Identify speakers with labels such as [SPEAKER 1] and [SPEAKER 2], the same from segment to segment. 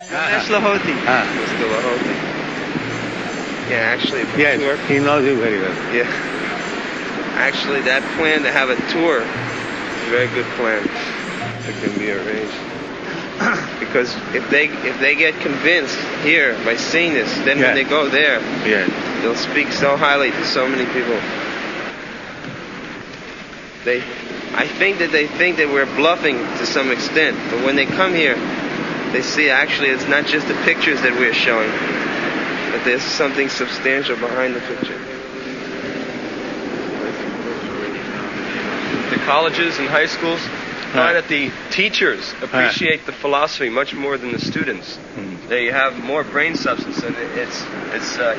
[SPEAKER 1] That's Lahoti.
[SPEAKER 2] Mr. Lahoti. Yeah, actually,
[SPEAKER 3] Yes,
[SPEAKER 2] tour.
[SPEAKER 3] he knows you very well.
[SPEAKER 2] Yeah. Actually, that plan to have a tour is a very good plan. It can be arranged. Because if they get convinced here by seeing this, then when they go there, they'll speak so highly to so many people. I think that they think that we're bluffing to some extent, but when they come here, they see actually it's not just the pictures that we're showing, but there's something substantial behind the picture. The colleges and high schools find that the teachers appreciate the philosophy much more than the students. They have more brain substance, and it's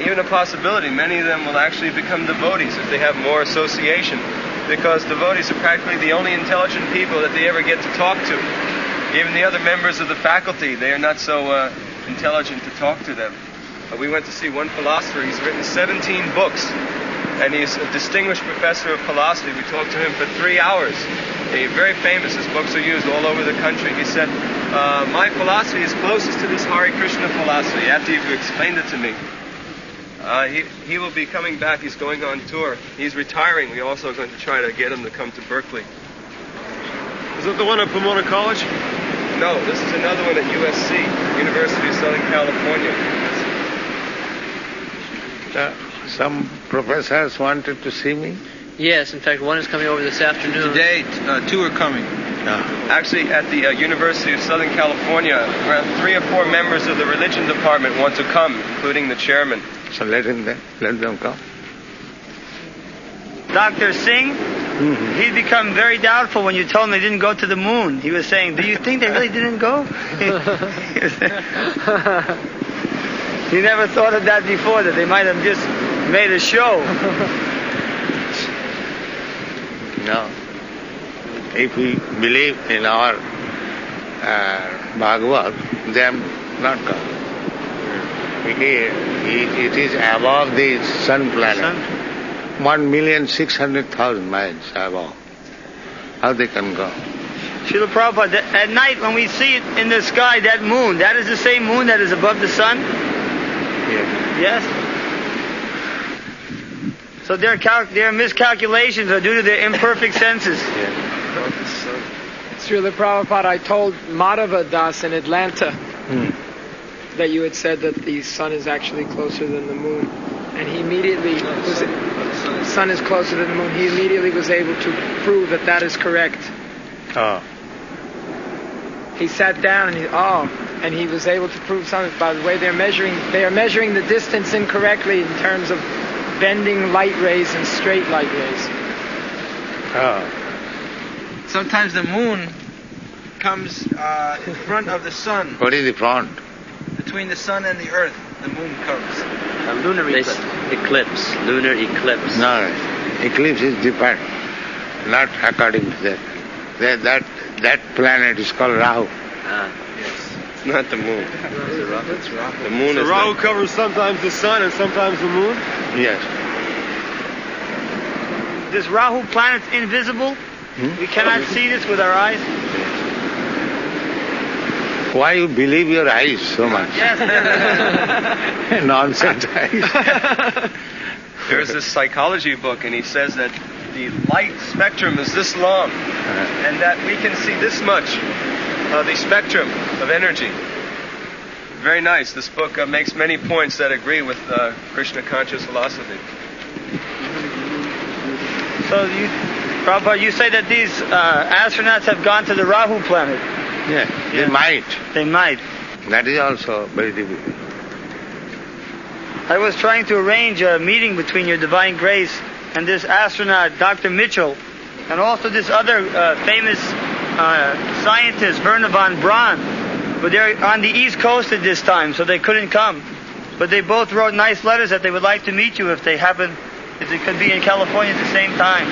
[SPEAKER 2] even a possibility many of them will actually become devotees if they have more association, because devotees are practically the only intelligent people that they ever get to talk to. Even the other members of the faculty, they are not so intelligent to talk to them. We went to see one philosopher. He's written 17 books, and he's a distinguished professor of philosophy. We talked to him for 3 hours. He's very famous. His books are used all over the country. He said, my philosophy is closest to this Hare Krishna philosophy, after you've explained it to me. He will be coming back. He's going on tour. He's retiring. We're also going to try to get him to come to Berkeley.
[SPEAKER 4] Is that the one at Pomona College?
[SPEAKER 2] No, this is another one at USC, University of Southern California.
[SPEAKER 3] Some professors wanted to see me.
[SPEAKER 1] Yes, in fact, one is coming over this afternoon.
[SPEAKER 5] Today, two are coming.
[SPEAKER 2] Actually, at the University of Southern California, around 3 or 4 members of the religion department want to come, including the chairman.
[SPEAKER 3] So let them come.
[SPEAKER 6] Dr. Singh, he'd become very doubtful when you told him they didn't go to the moon. He was saying, do you think they really didn't go? He never thought of that before, that they might have just made a show.
[SPEAKER 3] No. If we believe in our Bhagavad, they have not come. It is above the sun planet. 1,600,000 miles above. How they can go?
[SPEAKER 6] Srila Prabhupada, at night when we see it in the sky, that moon, that is the same moon that is above the sun? Yes. So their miscalculations are due to their imperfect senses.
[SPEAKER 7] Srila Prabhupada, I told Madhava Das in Atlanta that you had said that the sun is actually closer than the moon. And he immediately the sun is closer than the moon. He immediately was able to prove that that is correct. He sat down and he was able to prove something by the way they are measuring the distance incorrectly in terms of bending light rays and straight light rays.
[SPEAKER 5] Sometimes the moon comes in front of the sun.
[SPEAKER 3] What is the front?
[SPEAKER 5] Between the sun and the earth, the moon comes.
[SPEAKER 1] A lunar eclipse. Lunar eclipse.
[SPEAKER 3] No, eclipse is different. Not according to that. That planet is called Rahu.
[SPEAKER 2] Yes. It's not the moon.
[SPEAKER 1] It's Rahu.
[SPEAKER 2] The moon is
[SPEAKER 4] Rahu covers sometimes the sun and sometimes the moon?
[SPEAKER 3] Yes.
[SPEAKER 6] This Rahu planet is invisible. We cannot see this with our eyes.
[SPEAKER 3] Why you believe your eyes so much?
[SPEAKER 6] Yes.
[SPEAKER 3] Nonsense eyes.
[SPEAKER 2] There's this psychology book, and he says that the light spectrum is this long, and that we can see this much of the spectrum of energy. Very nice. This book makes many points that agree with Krishna conscious philosophy.
[SPEAKER 6] So, Prabhupada, you say that these astronauts have gone to the Rahu planet?
[SPEAKER 3] Yeah, they might.
[SPEAKER 6] They might.
[SPEAKER 3] That is also very difficult.
[SPEAKER 6] I was trying to arrange a meeting between your Divine Grace and this astronaut, Dr. Mitchell, and also this other famous scientist, Werner von Braun. But they're on the East Coast at this time, so they couldn't come. But they both wrote nice letters that they would like to meet you if they could be in California at the same time.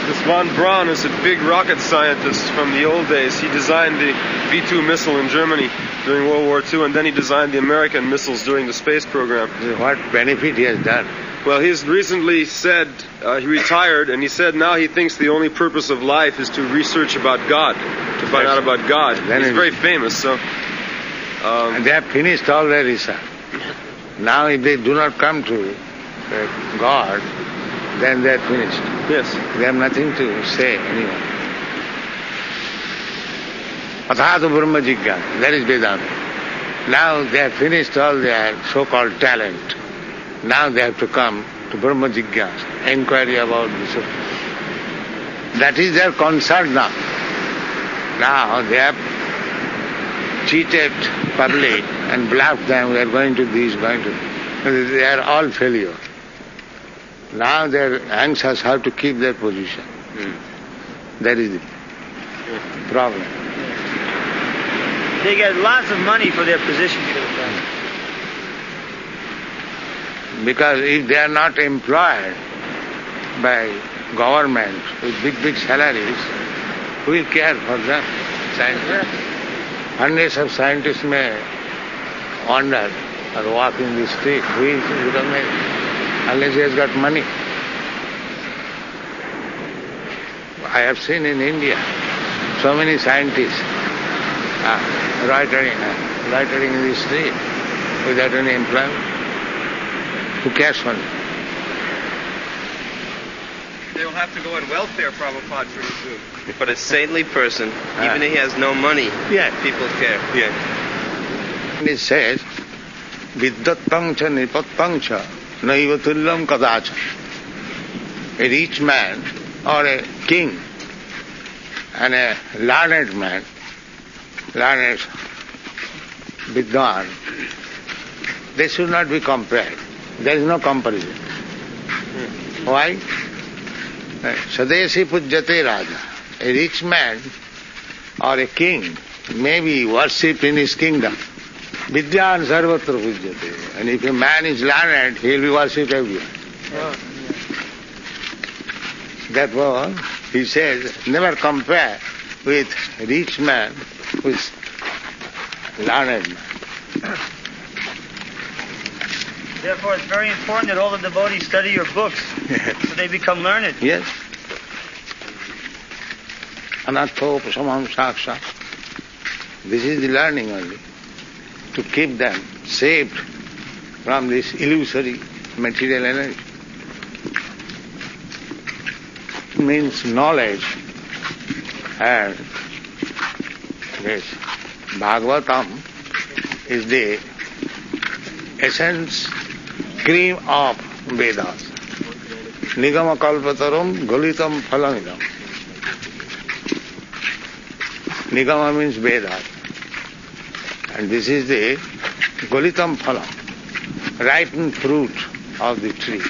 [SPEAKER 4] This von Braun is a big rocket scientist from the old days. He designed the V-2 missile in Germany during World War II, and then he designed the American missiles during the space program.
[SPEAKER 3] What benefit he has done?
[SPEAKER 4] Well, he's recently said, he retired, and he said now he thinks the only purpose of life is to research about God, to find out about God. He's very famous, so
[SPEAKER 3] And they have finished all their research. Now if they do not come to God, then they are finished.
[SPEAKER 4] Yes.
[SPEAKER 3] They have nothing to say anymore. Athātu Brahma Jigyāsa, that is Vedanta. Now they have finished all their so-called talent. Now they have to come to Brahma Jigyāsa, inquiry about the Supreme. That is their concern now. Now they have cheated public and bluffed them, we are going to this, going to this. They are all failure. Now they are anxious how to keep their position. That is the problem.
[SPEAKER 6] They get lots of money for their position.
[SPEAKER 3] Because if they are not employed by government with big salaries, who will care for them? Scientists. Hundreds of scientists may wander or walk in the street. Who will recognize unless he has got money? I have seen in India so many scientists loitering in the street without any employment. Who cares for them?
[SPEAKER 2] They will have to go on welfare, Prabhupada, pretty soon. But a saintly person, even if he has no money, people care.
[SPEAKER 3] And it says, Vidyattam cha nipattam cha naiva tullam kadacha. A rich man or a king and a learned man, learned Vidwan, they should not be compared. There is no comparison. Why? Sadesi pujyate raja. A rich man or a king may be worshipped in his kingdom. Vidyan sarvatra pujyate. And if a man is learned, he will be worshipped everywhere. Therefore, he says, never compare with rich man with learned man.
[SPEAKER 6] Therefore, it's very important that all the devotees study your books so they become learned.
[SPEAKER 3] Yes. Anathopasamam saksha. This is the learning only. To keep them saved from this illusory material energy. It means knowledge. And yes, Bhagavatam is the essence, cream of Vedas. Nigama kalpataram galitam phalamidam. Nigama means Vedas. And this is the galitam phalam, ripened fruit of the tree.